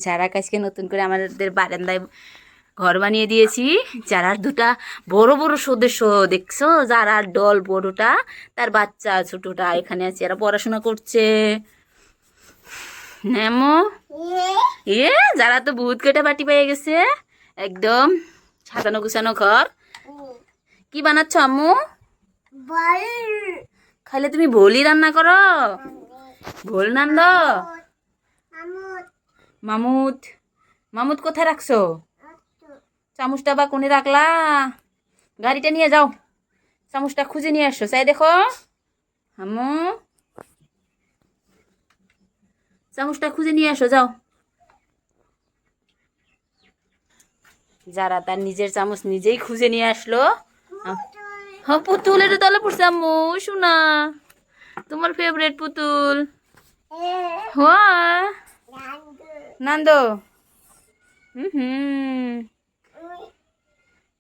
যারা কাজকে নতুন করে আমাদের বারান্দায় ঘর বানিয়ে দিয়েছি। যারার দুটা বড় বড় সদস্য দেখছো, যারার ডল বড়টা, তার বাচ্চা ছোটটা এখানে আছে, এরা পড়াশোনা করছে। নেমো এ যারা তো বহুত কেটে বাটি পেয়ে গেছে, একদম সাজানো গুছানো ঘর। কি বানাচ্ছ আম্মু? খাইলে তুমি ভোলই রান্না করো? ভোল নান্দ মামুদ, মামুদ কোথায় রাখছো? চামচটা বা কোনে রাখলা? গাড়িটা নিয়ে যাও, চামচটা খুঁজে নিয়ে আসো। চাই দেখো আম্মু, চামচটা খুঁজে নিয়ে আসো যাও। যারা তার নিজের চামচ নিজেই খুঁজে নিয়ে আসলো। হ্যাঁ পুতুল, এটা তলে পড়ছে আম্মু, শোনা তোমার ফেভারিট পুতুল। হ্যাঁ নান্দো,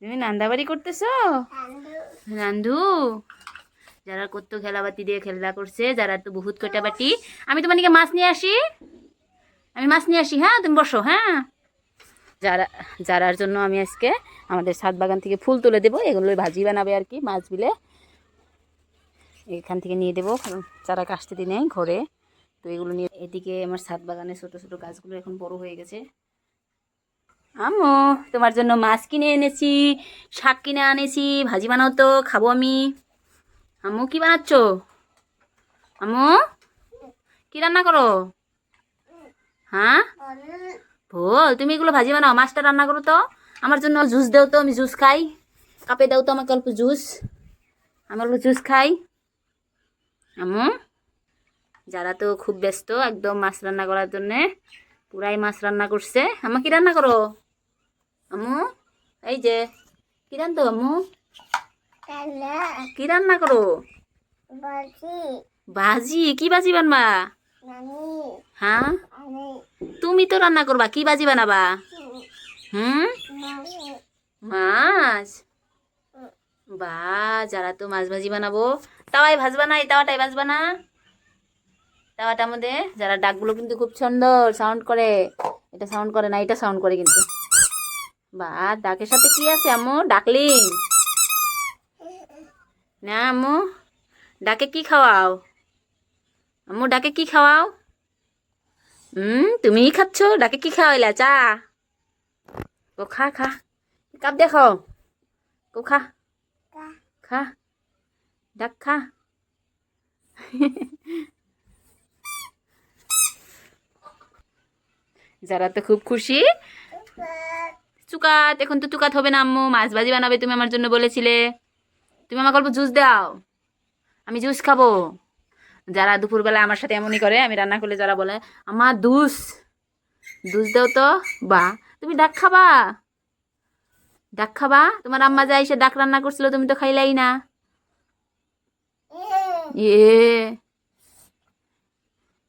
তুমি নান্দাবাড়ি করতেছো? নান্দু, যারা কত খেলাবাতি দিয়ে খেলা করছে, যারা তো বহুত কটা বাটি। আমি তোমার দিকে মাছ নিয়ে আসি, আমি মাছ নিয়ে আসি। হ্যাঁ তুমি বসো। হ্যাঁ, যারার জন্য আমি আজকে আমাদের ছাদ বাগান থেকে ফুল তুলে দেবো, এগুলো ভাজি বানাবে আর কি, মাছ বিলে এখান থেকে নিয়ে দেবো, কারণ যারা কাটতে দিনে ঘরে। তো এগুলো নিয়ে এদিকে আমার ছাদ বাগানে ছোটো ছোটো গাছগুলো এখন বড় হয়ে গেছে। আম্মু, তোমার জন্য মাছ কিনে এনেছি, শাক কিনে আনেছি, ভাজি বানাও তো খাবো আমি। আম্মু কি বানাচ্ছ? আম্মু কি রান্না করো? হ্যাঁ ভোল, তুমি এগুলো ভাজি বানাও, মাছটা রান্না করো তো। আমার জন্য জুস দাও তো, আমি জুস খাই। কাপে দাও তো আমাকে অল্প জুস, আমি অল্প জুস খাই। আম্মু, যারা তো খুব ব্যস্ত একদম মাছ রান্না করার জন্যে, পুরাই মাছ রান্না করছে। আম্মা কি রান্না করো? আম্মু এই যে কি রান্না আম্মু, কি রান্না করো? ভাজি, কি ভাজি বানবা? হ্যাঁ তুমি তো রান্না করবা, কি ভাজি বানাবা? মাছ। বা, যারা তো মাছ ভাজি বানাবো। তাওয়াই ভাজবা না, এই তাওয়াটাই ভাজবা না, তাওয়াটার মধ্যে। যারা ডাকগুলো কিন্তু খুব সুন্দর সাউন্ড করে, এটা সাউন্ড করে না, এটা সাউন্ড করে কিন্তু। বা, ডাকের সাথে কি আছে আম্মু? ডাকলিং না আম্মু, ডাকে কি খাওয়াও? আম্মু ডাকে কি খাওয়াও? তুমিই খাচ্ছ, ডাকে কি খাওয়াইলা? চা? ও খা খা, কাপ দেখো, ও খা খা, ডাক খা। যারা তো খুব খুশি। চুকাত, এখন তো চুকাত হবে না আম্মু, মাছ ভাজি বানাবে তুমি আমার জন্য বলেছিলে। তুমি আমাকে অল্প জুস দাও, আমি জুস খাবো। যারা দুপুরবেলা আমার সাথে এমনই করে, আমি রান্না করলে যারা বলে আমার দুস দুস দাও তো। বা, তুমি ডাক খাবা? ডাক খাবা? তোমার আম্মা যা এসে ডাক রান্না করছিল, তুমি তো খাইলাই না। এ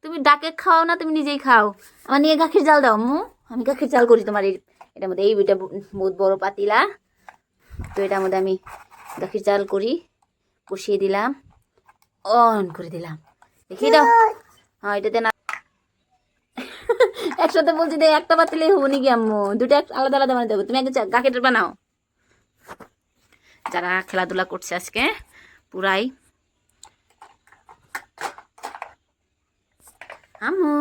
তুমি ডাকে খাও না, তুমি নিজেই খাও। আমার নিয়ে গাখির জাল দাও আম্মু, আমি গাখির জাল করি তোমার এটার মধ্যে। এটা বহুত বড় পাতিলা, তো এটার মধ্যে আমি গাখির জাল করি। বসিয়ে দিলাম, অন করে দিলাম, দেখিয়ে দাও। হ্যাঁ এটাতে না একসাথে বলছি, দেখ একটা পাতিলেই হবো নাকি আম্মু? দুটো আলাদা আলাদা বানাতে হবে, তুমি আগে গাখির বানাও। যারা খেলাধুলা করছে আজকে পুরাই। আম্মু,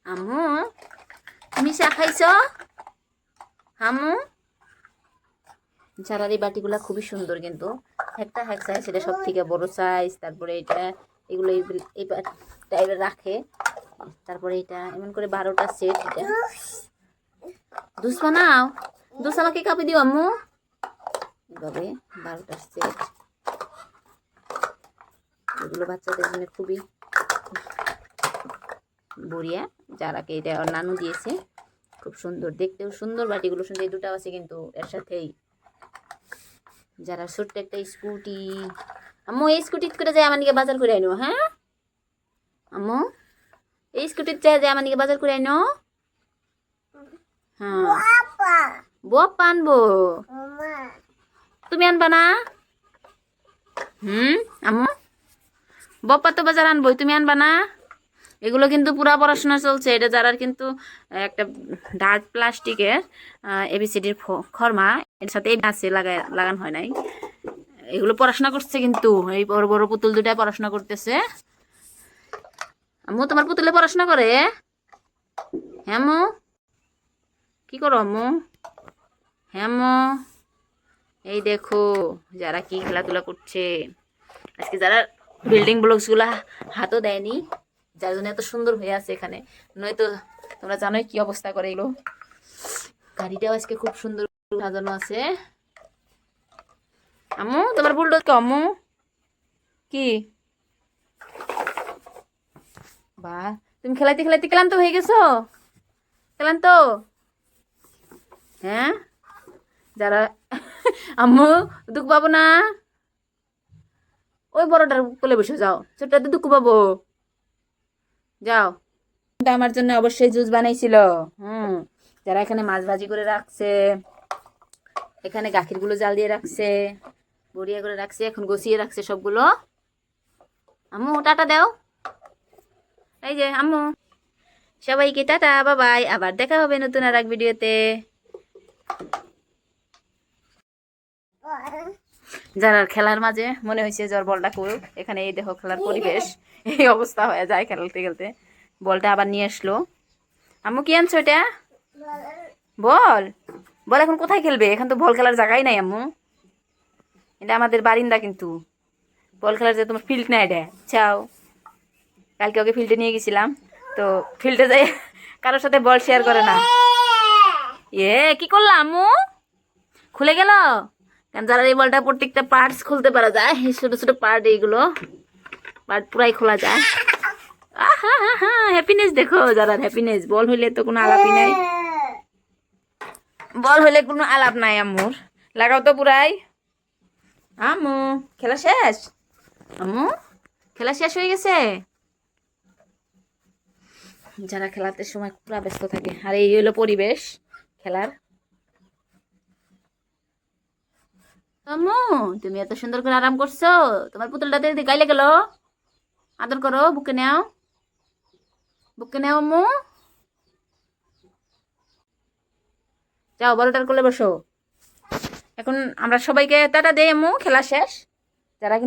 আম্মু তুমি চা খাইছ? আম্মু, যারা এই বাটিগুলা খুবই সুন্দর কিন্তু, একটা হ্যাক সাইজ, এটা সব থেকে বড় সাইজ। তারপরে এটা, এগুলো এই টাইপের রাখে। তারপরে এটা এমন করে 12টা সেট। এটা দুধ বানাও, দুধ আমাকে কাপে দিও আম্মু। এভাবে 12টা সেট, এগুলো বাচ্চাদের জন্য খুবই বড়িয়া। যারাকে এটা নানু দিয়েছে, খুব সুন্দর দেখতেও সুন্দর, বাটিগুলো সুন্দর। এই দুটো আছে কিন্তু এর সাথেই। যারা ছোট্ট একটা স্কুটি, আম্মু এই স্কুটি করে যায় আমার নিকে বাজার করে আনো। হ্যাঁ আম্মু, এই স্কুটির যায় আমার নিকে বাজার করে আনো। হ্যাঁ বপ্পা আনবো, তুমি আনবা না? আম্মু বপ্পা তো বাজার আনবো, তুমি আনবা না? এগুলো কিন্তু পুরা পড়াশোনা চলছে। এটা যারা কিন্তু একটা ডার্ক প্লাস্টিকের এবিসিডির খরমা, এর সাথে এই আছে লাগানো হয় নাই। এগুলো পড়াশোনা করছে কিন্তু, এই বড় বড় পুতুল দুটাই পড়াশোনা করতেছে। আম্মু তোমার পুতুলে পড়াশোনা করে? হ্যাঁ আম্মু, কি করো আম্মু? হ্যাঁ আম্মু, এই দেখো যারা কি খেলাধুলা করছে। আজকে যারা বিল্ডিং ব্লকস গুলা হাতও দেয়নি, যার জন্য এত সুন্দর হয়ে আছে এখানে, নয়তো তোমরা জানোই কি অবস্থা করে এগুলো। গাড়িটাও আজকে খুব সুন্দর সাজানো আছে। আম্মু তোমার বুলডোজ কে আম্মু? কি বা, তুমি খেলাইতে খেলাইতে ক্লান্ত হয়ে গেছো? ক্লান্ত? হ্যাঁ, যারা আম্মু দুঃখ পাবো না, ওই বড়টার কোলে বসে যাও, ছোটটাতে দুঃখ পাবো। যাও, আমার জন্য অবশ্যই জুস বানাইছিল। যারা এখানে মাছ ভাজি করে রাখছে, এখানে গাখির গুলো জাল দিয়ে রাখছে, বড়িয়া করে রাখছে, এখন গুছিয়ে রাখছে সবগুলো। আম্মু টাটা দাও। এই যে আম্মু, সবাইকে টাটা, বাবাই, আবার দেখা হবে নতুন আর এক ভিডিওতে। যারা খেলার মাঝে মনে হয়েছে জ্বর বলটা করুক, এখানে এই দেখো খেলার পরিবেশ, এই অবস্থা হয়ে যায় খেলতে খেলতে। বলটা আবার নিয়ে আসলো। আম্মু কি আনছো এটা? বল। বল এখন কোথায় খেলবে? এখন তো বল খেলার জায়গাই নাই আম্মু। এটা আমাদের বারিন্দা কিন্তু, বল খেলার যে তোমার ফিল্ড না এটা। চাও, কালকে ওকে ফিল্ডে নিয়ে গেছিলাম, তো ফিল্ডে যাই কারোর সাথে বল শেয়ার করে না। কি করলাম আম্মু? খুলে গেল কারণ যারা এই বলটা প্রত্যেকটা পার্টস খুলতে পারা যায়, এই ছোট ছোট পার্ট, এইগুলো পার্ট পুরাই খোলা যায়। আহা হা হা, হ্যাপিনেস দেখো যারা, হ্যাপিনেস। বল হইলে তো কোনো আলাপই নাই, বল হইলে কোনো আলাপ নাই আম্মুর। লাগাও তো পুরাই। আম্মু খেলা শেষ? আম্মু খেলা শেষ হয়ে গেছে? যারা খেলাতে সময় পুরা ব্যস্ত থাকে, আর এই হলো পরিবেশ খেলার। আম্মু তুমি এত সুন্দর করে আরাম করছো, তোমার পুতুলটাতে গাইলে গেল। আদর করো, বুকে নাও, বুকে নাও আম্মু। যাও বড়টার কোলে বসো। এখন আমরা সবাইকে টাটা দেই আম্মু, খেলা শেষ। যারা